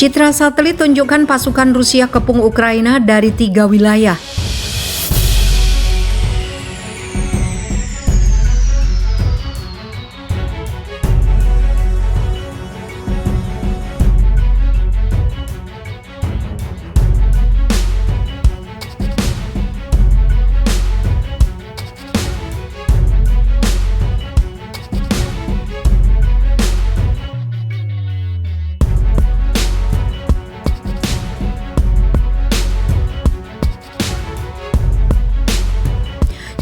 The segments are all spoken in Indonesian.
Citra satelit tunjukkan pasukan Rusia kepung Ukraina dari 3 wilayah.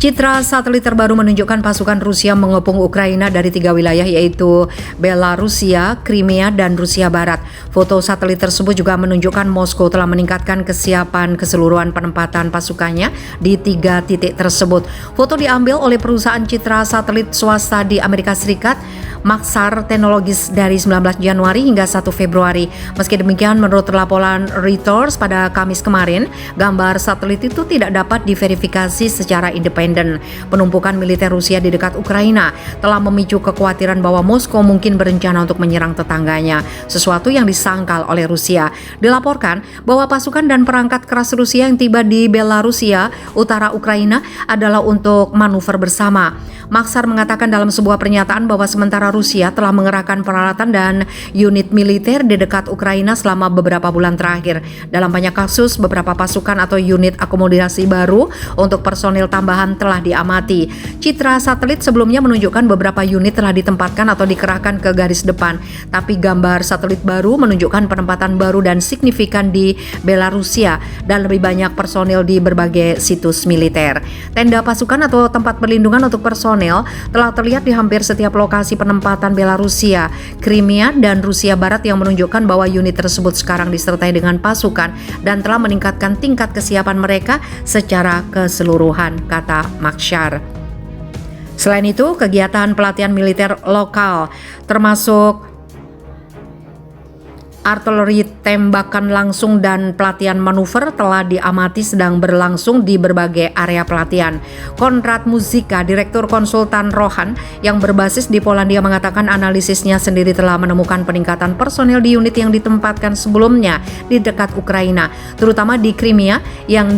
Citra satelit terbaru menunjukkan pasukan Rusia mengepung Ukraina dari 3 wilayah yaitu Belarusia, Crimea, dan Rusia Barat. Foto satelit tersebut juga menunjukkan Moskow telah meningkatkan kesiapan keseluruhan penempatan pasukannya di 3 titik tersebut. Foto diambil oleh perusahaan citra satelit swasta di Amerika Serikat, Maxar Technologies dari 19 Januari hingga 1 Februari. Meski demikian, menurut laporan Reuters pada Kamis kemarin, gambar satelit itu tidak dapat diverifikasi secara independen. Penumpukan militer Rusia di dekat Ukraina telah memicu kekhawatiran bahwa Moskow mungkin berencana untuk menyerang tetangganya, sesuatu yang disangkal oleh Rusia. Dilaporkan bahwa pasukan dan perangkat keras Rusia yang tiba di Belarusia, utara Ukraina, adalah untuk manuver bersama. Maxar mengatakan dalam sebuah pernyataan bahwa sementara Rusia telah mengerahkan peralatan dan unit militer di dekat Ukraina selama beberapa bulan terakhir. Dalam banyak kasus, beberapa pasukan atau unit akomodasi baru untuk personil tambahan telah diamati. Citra satelit sebelumnya menunjukkan beberapa unit telah ditempatkan atau dikerahkan ke garis depan, tapi gambar satelit baru menunjukkan penempatan baru dan signifikan di Belarusia dan lebih banyak personil di berbagai situs militer. Tenda pasukan atau tempat perlindungan untuk personel telah terlihat di hampir setiap lokasi penempatan Belarusia, Crimea, dan Rusia Barat yang menunjukkan bahwa unit tersebut sekarang disertai dengan pasukan dan telah meningkatkan tingkat kesiapan mereka secara keseluruhan, kata Maxar. Selain itu, kegiatan pelatihan militer lokal termasuk artileri tembakan langsung dan pelatihan manuver telah diamati sedang berlangsung di berbagai area pelatihan. Konrad Muzika, Direktur Konsultan Rohan yang berbasis di Polandia, mengatakan analisisnya sendiri telah menemukan peningkatan personel di unit yang ditempatkan sebelumnya di dekat Ukraina, terutama di Crimea yang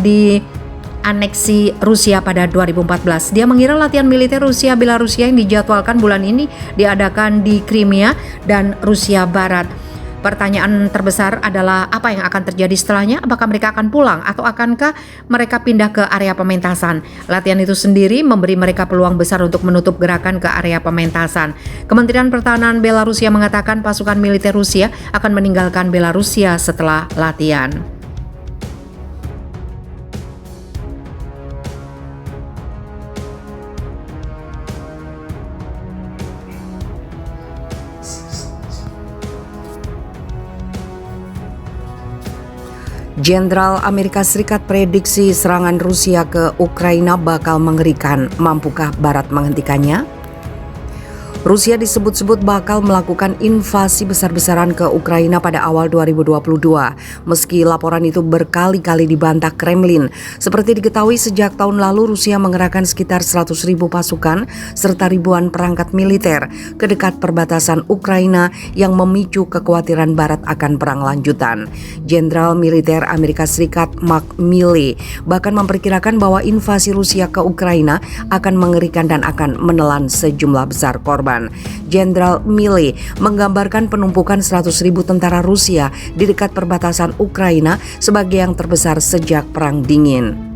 aneksi Rusia pada 2014. Dia mengira latihan militer Rusia Belarusia yang dijadwalkan bulan ini diadakan di Crimea dan Rusia Barat. Pertanyaan terbesar adalah apa yang akan terjadi setelahnya? Apakah mereka akan pulang atau akankah mereka pindah ke area pementasan? Latihan itu sendiri memberi mereka peluang besar untuk menutup gerakan ke area pementasan. Kementerian Pertahanan Belarusia mengatakan pasukan militer Rusia akan meninggalkan Belarusia setelah latihan. Jenderal Amerika Serikat prediksi serangan Rusia ke Ukraina bakal mengerikan. Mampukah Barat menghentikannya? Rusia disebut-sebut bakal melakukan invasi besar-besaran ke Ukraina pada awal 2022, meski laporan itu berkali-kali dibantah Kremlin. Seperti diketahui, sejak tahun lalu Rusia mengerahkan sekitar 100.000 pasukan serta ribuan perangkat militer ke dekat perbatasan Ukraina yang memicu kekhawatiran Barat akan perang lanjutan. Jenderal militer Amerika Serikat Mark Milley bahkan memperkirakan bahwa invasi Rusia ke Ukraina akan mengerikan dan akan menelan sejumlah besar korban. Jenderal Milley menggambarkan penumpukan 100.000 tentara Rusia di dekat perbatasan Ukraina sebagai yang terbesar sejak Perang Dingin.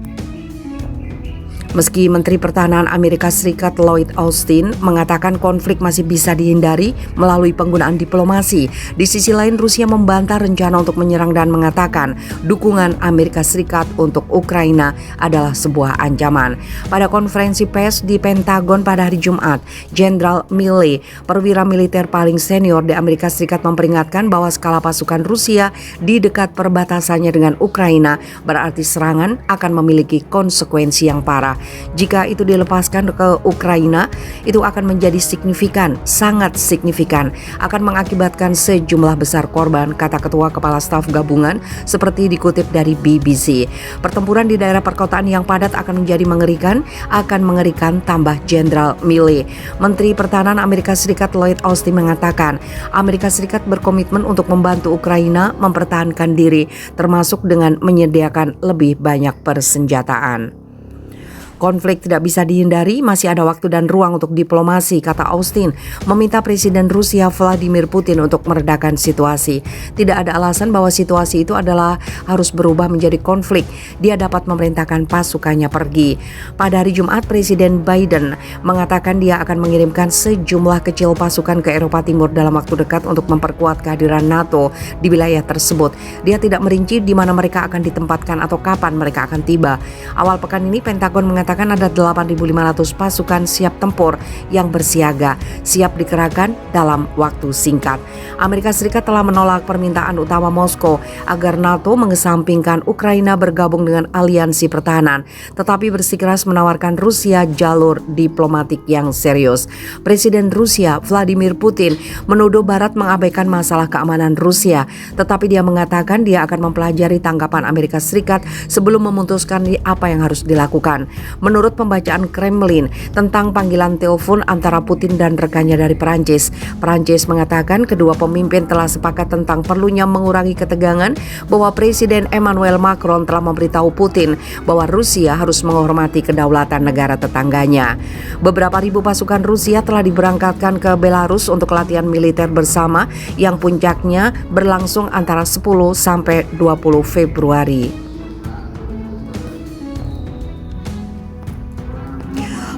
Meski Menteri Pertahanan Amerika Serikat Lloyd Austin mengatakan konflik masih bisa dihindari melalui penggunaan diplomasi, di sisi lain Rusia membantah rencana untuk menyerang dan mengatakan dukungan Amerika Serikat untuk Ukraina adalah sebuah ancaman. Pada konferensi pers di Pentagon pada hari Jumat, Jenderal Milley, perwira militer paling senior di Amerika Serikat, memperingatkan bahwa skala pasukan Rusia di dekat perbatasannya dengan Ukraina berarti serangan akan memiliki konsekuensi yang parah. Jika itu dilepaskan ke Ukraina, itu akan menjadi signifikan, sangat signifikan, akan mengakibatkan sejumlah besar korban, kata Ketua Kepala Staf Gabungan seperti dikutip dari BBC. Pertempuran di daerah perkotaan yang padat akan menjadi mengerikan, tambah Jenderal Milley. Menteri Pertahanan Amerika Serikat Lloyd Austin mengatakan, Amerika Serikat berkomitmen untuk membantu Ukraina mempertahankan diri, termasuk dengan menyediakan lebih banyak persenjataan. Konflik tidak bisa dihindari, masih ada waktu dan ruang untuk diplomasi, kata Austin, meminta Presiden Rusia Vladimir Putin untuk meredakan situasi. Tidak ada alasan bahwa situasi itu adalah harus berubah menjadi konflik. Dia dapat memerintahkan pasukannya pergi. Pada hari Jumat, Presiden Biden mengatakan dia akan mengirimkan sejumlah kecil pasukan ke Eropa Timur dalam waktu dekat untuk memperkuat kehadiran NATO di wilayah tersebut. Dia tidak merinci di mana mereka akan ditempatkan atau kapan mereka akan tiba. Awal pekan ini, Pentagon mengatakan ada 8.500 pasukan siap tempur yang bersiaga, siap dikerahkan dalam waktu singkat. Amerika Serikat telah menolak permintaan utama Moskow agar NATO mengesampingkan Ukraina bergabung dengan aliansi pertahanan, tetapi bersikeras menawarkan Rusia jalur diplomatik yang serius. Presiden Rusia Vladimir Putin menuduh Barat mengabaikan masalah keamanan Rusia, tetapi dia mengatakan dia akan mempelajari tanggapan Amerika Serikat sebelum memutuskan apa yang harus dilakukan. Menurut pembacaan Kremlin tentang panggilan telepon antara Putin dan rekannya dari Perancis mengatakan kedua pemimpin telah sepakat tentang perlunya mengurangi ketegangan, bahwa Presiden Emmanuel Macron telah memberitahu Putin bahwa Rusia harus menghormati kedaulatan negara tetangganya. Beberapa ribu pasukan Rusia telah diberangkatkan ke Belarus untuk latihan militer bersama yang puncaknya berlangsung antara 10 sampai 20 Februari.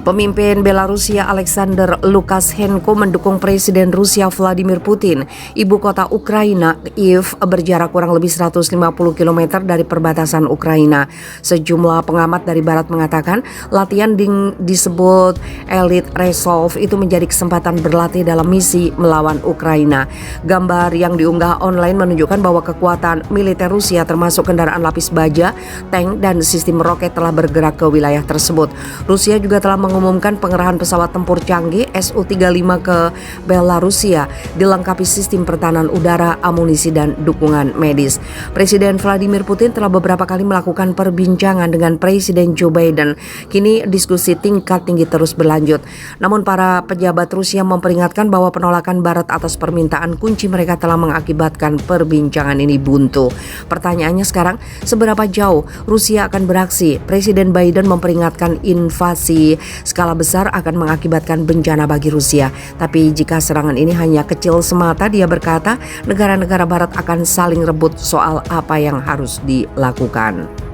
Pemimpin Belarusia Alexander Lukashenko mendukung Presiden Rusia Vladimir Putin. Ibu kota Ukraina, Kiev, berjarak kurang lebih 150 km dari perbatasan Ukraina. Sejumlah pengamat dari Barat mengatakan latihan disebut Elite Resolve itu menjadi kesempatan berlatih dalam misi melawan Ukraina. Gambar yang diunggah online menunjukkan bahwa kekuatan militer Rusia termasuk kendaraan lapis baja, tank, dan sistem roket telah bergerak ke wilayah tersebut. Rusia juga telah mengumumkan pengerahan pesawat tempur canggih Su-35 ke Belarusia, dilengkapi sistem pertahanan udara, amunisi, dan dukungan medis. Presiden Vladimir Putin telah beberapa kali melakukan perbincangan dengan Presiden Joe Biden. Kini diskusi tingkat tinggi terus berlanjut. Namun para pejabat Rusia memperingatkan bahwa penolakan Barat atas permintaan kunci mereka telah mengakibatkan perbincangan ini buntu. Pertanyaannya sekarang, seberapa jauh Rusia akan beraksi? Presiden Biden memperingatkan invasi skala besar akan mengakibatkan bencana bagi Rusia. Tapi jika serangan ini hanya kecil semata, dia berkata negara-negara Barat akan saling rebut soal apa yang harus dilakukan.